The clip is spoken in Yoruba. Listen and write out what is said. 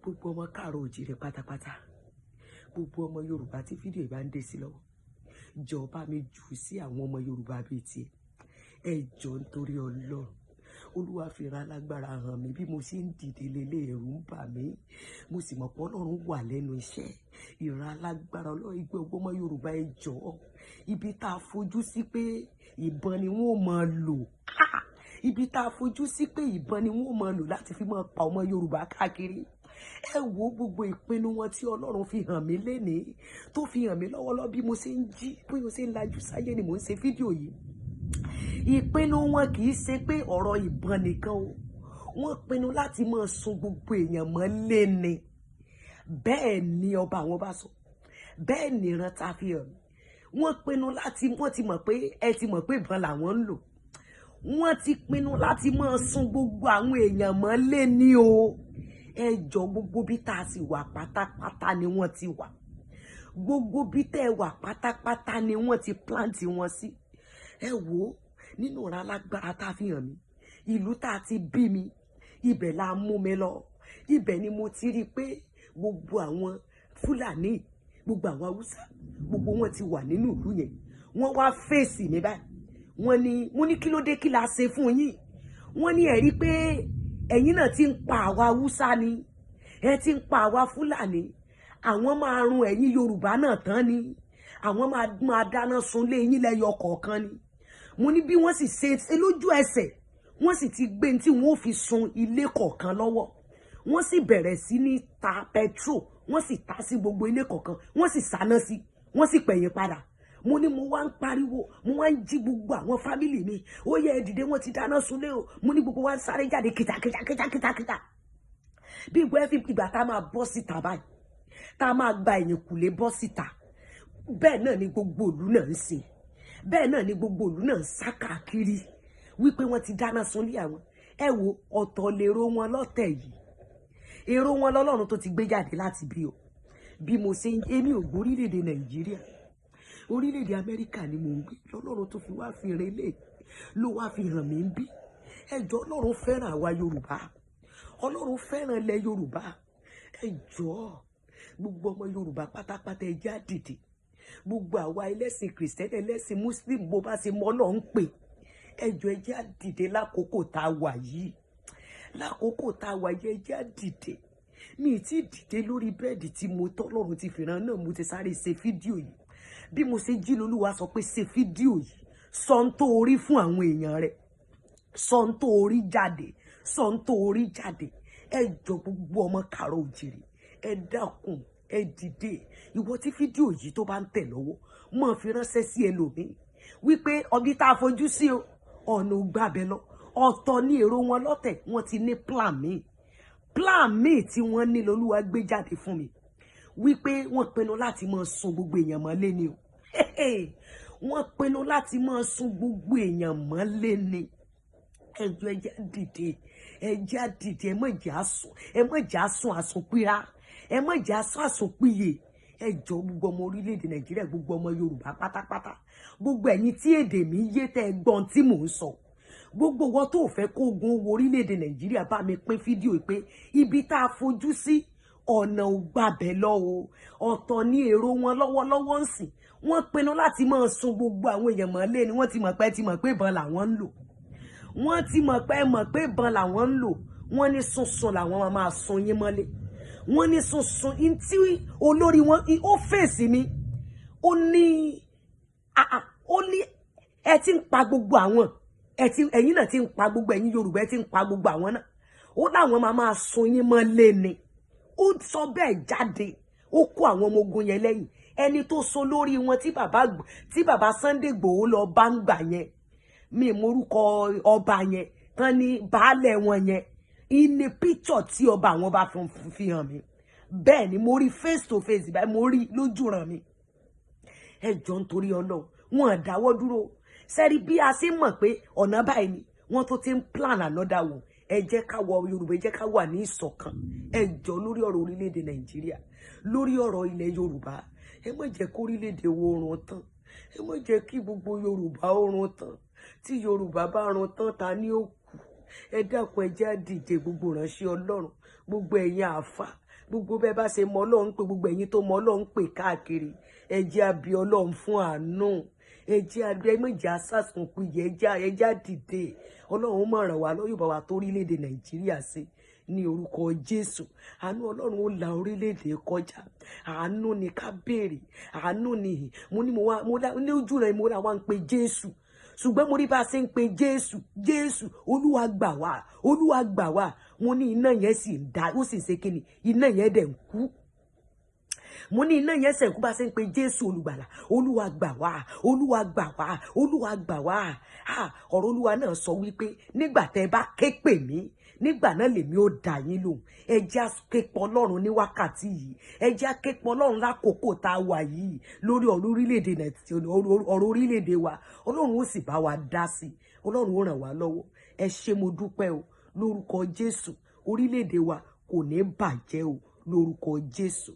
gbogbo ọmọ káàárọ̀ oòjíire pátápátá, gbogbo ọmọ Yorùbá tí fídíò yìí bá ń dé sí lọ́wọ́, jọ̀ọ́ bá mi jù sí àwọn ọmọ Yorùbá bíi tiẹ̀. Ẹ jọ̀ọ́ nítorí Ọlọ́run, Olúwa fi ra lágbára hàn mí bí mo ṣe ń dìde lélẹ̀, ẹ̀rù ń bà mí, mo sì mọ̀ pé Ọlọ́run wà lẹ́nu iṣẹ́. Ìran alágbára Ọlọ́run gbé ọmọ Yorùbá, ẹ jọ̀ọ́, ibi tá a fojú sí pé ìbọn ni wọ́n máa lò, ibi tá a fojú sí pé ìbọn ni wọ́n máa lò láti fi máa pa ọmọ Yorùbá káàkiri. Ẹ wo gbogbo ìpinnu wọn tí Ọlọ́run fi hàn mí lénìí, tó fi hàn mí lọ́wọ́lọ́wọ́ bí mo ṣe ń jí, bí mo ṣe ń lajú sáyé ni mò ń ṣe fídíò yìí. Ìpinnu wọn kì í ṣe pé ọ̀rọ̀ ìbọn nìkan o, wọ́n pinnu láti máa sun gbogbo èèyàn mọ́lé ni. Bẹ́ẹ̀ ni ọba àwọn bá sọ, bẹ́ẹ̀ ni ìran ta fi hàn mí. Wọ́n pinnu láti, wọ́n ti mọ̀ pé ẹ ti mọ̀ pé ìbọn làwọn ń lò. Wọ́n ti pinnu láti máa sun gbogbo àwọn èèyàn mọ́lé ni o. Ẹ jọ̀ọ́, gbogbo bí tá a sì wà pátápátá ni wọ́n ti wà. Gbogbo bí tẹ́ wà pátápátá ni wọ́n ti plant wọn sí. Ẹ wò ó, nínú ọ̀rọ̀ alágbára tá a fi hàn mí, ìlú tá a ti bí mi, ibẹ̀ la mú mi lọ. Ibẹ̀ ni mo ti rí i pé gbogbo àwọn Fúlàní, gbogbo àwọn Haúsá, gbogbo wọn ti wà nínú ìlú yẹn. Wọ́n wá fèsì mi báyìí. Wọ́n ní kí ló dé, kí la ṣe fún yín? Wọ́n ní ẹ rí pé ẹ̀yin náà ti ń pa àwa Haúsá ni, ẹ ti ń pa àwa Fúlàní. Àwọn máa run ẹ̀yin Yorùbá náà tán ni. Àwọn máa dáná sunlé yín lẹ́yọ kọ̀ọ̀kan ni. Mo ní bí wọ́n sì ṣe lójú ẹsẹ̀, wọ́n sì ti gbé tí wọ́n ó fi sun ilé kọ̀ọ̀kan lọ́wọ́. Wọ́n sì bẹ̀rẹ̀ sí ní ta petrol, wọ́n sì ta sí gbogbo ilé kọ̀ọ̀kan, wọ́n sì sáná sí, wọ́n sì pẹ̀yìn padà. Mo ní mo wá ń pariwo, mo wá ń jí gbogbo àwọn fámìlì mi, ó yẹ ẹ dìde, wọ́n ti dáná sunlé o. Mo ní gbogbo wa ń sáré jáde kìtàkìtà. Bí ìgbà ẹ fi ìgbà tá a máa bọ́ síta báyìí, tá a máa gba ẹ̀yìn kùlé bọ́ síta, bẹ́ẹ̀ náà ni gbogbo ìlú náà ń ṣe. Bẹ́ẹ̀ náà ni gbogbo ìlú náà ń sá káàkiri wípé wọ́n ti dáná sunlé àwọn. Ẹ wo, ọ̀tọ̀ lèrò wọn lọ́tẹ̀ yìí. Èrò wọn lọ́lọ́run tó ti gbé jáde láti bí o. Bí mo ṣe ń, èmi ò gbọ́ orílẹ̀-èdè Nàìjíríà, orílẹ̀-èdè Amẹ́ríkà ni mò ń gbé. Ọlọ́run tó fi wá fi relé ló wá fi hàn mí ń bí. Ẹ jọ̀ọ́, Ọlọ́run fẹ́ràn àwa Yorùbá. Ọlọ́run fẹ́ràn ilẹ̀ Yorùbá. Ẹ jọ̀ọ́, gbogbo ọmọ Yorùbá pátápátá ẹ jẹ́ á dìde. Gbogbo àwa ẹlẹ́sìn Kìrìsìtẹ́nì, ẹlẹ́sìn Muslim, bó bá ṣe mọ́ Ọlọ́run pè. Ẹ jọ̀ọ́, ẹ jẹ́ á dìde lákòókò tá a wà yìí. Lákòókò tá a wà yìí, ẹ jẹ́ á dìde. Mi ì tí dìde lórí bẹ́ẹ̀dì tí mo tọ́lọ́run ti fìran náà, mo ti sáré ṣe fídíò yìí. Bí mo ṣe jí lolúwa sọ pé ṣe fídíò yìí, sọ ń tó orí fún àwọn èèyàn rẹ̀, sọ ń tó orí jáde, sọ ń tó orí jáde. Ẹ jọ̀ọ́, gbogbo ọmọ káàárọ̀ oòjíire, ẹ dákun, ẹ dìde. Ìwọ tí fídíò yìí tó bá ń tẹ̀ lọ́wọ́, mọ̀ fi ránṣẹ́ sí ẹlòmíì wípé ọbí tá a fojú sí o, ọ̀nà ògbàbẹ lọ. Ọ̀tọ̀ ní èrò wọn lọ́tẹ̀, wọ́n ti ní plan míì. Plan míì tí wọ́n ní lolúwa gbé jáde fún mi wípé wọ́n pinnu láti máa sun gbogbo èèyàn mọ́lé ni o. Wọ́n pinnu láti máa sun gbogbo èèyàn mọ́lé ni. Ẹ jọ̀ọ́, ẹ jẹ́ á dìde, ẹ jẹ́ á dìde, ẹ má jẹ́ á sùn, ẹ má jẹ́ á sùn àsùnpìyà, ẹ má jẹ́ á sùn àsùnpìyè. Ẹ jọ̀ọ́, gbogbo ọmọ orílẹ̀-èdè Nàìjíríà, gbogbo ọmọ Yorùbá pátápátá, gbogbo ẹ̀yin tí èdè mi yé tẹ́ gbọ́n tí mò ń sọ, gbogbo wọn tó fẹ́ kó ogun owó orílẹ̀-èdè Nàìjíríà, bá mi pín fídíò pé ibi tá a fojú sí, ọ̀nà ò gbàbẹ̀ lọ o. Ọ̀tọ̀ ní èrò wọn lọ́wọ́lọ́wọ́ ń sìn. Wọ́n pinnu láti máa sun gbogbo àwọn èèyàn mọ́lé ni. Wọ́n ti mọ̀ pé ìbọn làwọn ń lò. Wọ́n ti mọ̀ pé ìbọn làwọn ń lò. Wọ́n ní sunsun làwọn máa sun yín mọ́lé. Wọ́n ní sunsun tí olórí wọn ó fèsì mi. Ó ní ẹ ti ń pa gbogbo àwọn. Ẹ̀yin náà ti ń pa gbogbo ẹ̀yin Yorùbá, ẹ ti ń pa gbogbo àwọn náà. Ó láwọn máa sun yín mọ́lé ni. Ó sọ bẹ́ẹ̀ jáde, ó kó àwọn ọmọ ogun yẹn lẹ́yìn. Ẹni tó so lórí wọn tí bàbá Sunday Igboho lọ bá ń gbà yẹn, mi morúkọ ọba yẹn tán ní baálẹ̀ wọn yẹn, ìní píkṣọ̀ tí ọba àwọn bá fi hàn mí. Bẹ́ẹ̀ ni mo rí face to face báyìí, mo rí lójú ràn mí. Ẹ jọ̀ọ́, nítorí Ọlọ́run, wọn dáwọ́ dúró. Sẹ́rí bí a ṣe mọ̀ pé ọ̀nà báyìí ni wọ́n tó ti ń plan another one. Ẹ jẹ́ ká wọ Yorùbá, ẹ jẹ́ ká wà ní ìṣọ̀kan. Ẹ jọ̀ọ́, lórí ọ̀rọ̀ orílẹ̀-èdè Nàìjíríà, lórí ọ̀rọ̀ ilẹ̀ Yorùbá, ẹ má jẹ́ kó orílẹ̀-èdè wo run tán. Ẹ má jẹ́ kí gbogbo Yorùbá ó run tán. Tí Yorùbá bá run tán, ta ni ó kù? Ẹ dákun, ẹ jẹ́ á dìde, gbogbo ìránṣẹ́ Ọlọ́run, gbogbo ẹ̀yin àáfà, gbogbo bẹ́ẹ̀ bá ṣe mọ Ọlọ́run pé gbogbo ẹ̀yin tó mọ Ọlọ́run pè káàkiri ẹ jẹ́ a bí Ọlọ́run fún àánú ẹ jẹ́ a bí ẹmọ̀jà sásùn péye ẹ jẹ́ a dìde Ọlọ́run mọ̀ ràn wá lọ́yọ̀ bá wa tó orílẹ̀-èdè Nàìjíríà ṣe ní orúkọ Jésù àánú Ọlọ́run ó la orílẹ̀-èdè kọjá àánú ni ká béèrè àánú ni mo ní ní ojú rẹ̀ mo ra wá ń pe Jésù ṣùgbọ́n mo rí bá a ṣe ń pe Jésù Jésù Olúwa gbà wá Olúwa gbà wá mo ní iná yẹn sì ń da ó sì ń ṣe kíni iná yẹn dẹ̀ ń kú mo ní iná yẹn sẹ̀kú bá ṣe ń pe Jésù olùgbàlà Olúwa gbà wá Olúwa gbà wá Olúwa gbà wá ọ̀rọ̀ Olúwa náà sọ wípé nígbà tẹ́ bá ké pè mí nígbà náà lèmi ó dá yín lóhùn ẹ jẹ́ á ké pe Ọlọ́run ní wákàtí yìí ẹ jẹ́ á ké pe Ọlọ́run lákòókò tá a wà yìí lórí ọ̀rọ̀ orílẹ̀-èdè Nàìjíríà ọ̀rọ̀ orílẹ̀-èdè wa Ọlọ́run ó sì bá wa dá sí Ọlọ́run ó ràn wá lọ́wọ́ ẹ ṣé mo dúpẹ́ o lórúkọ Jésù orílẹ̀-èdè wa kò ní bàjẹ́ o lórúkọ Jésù.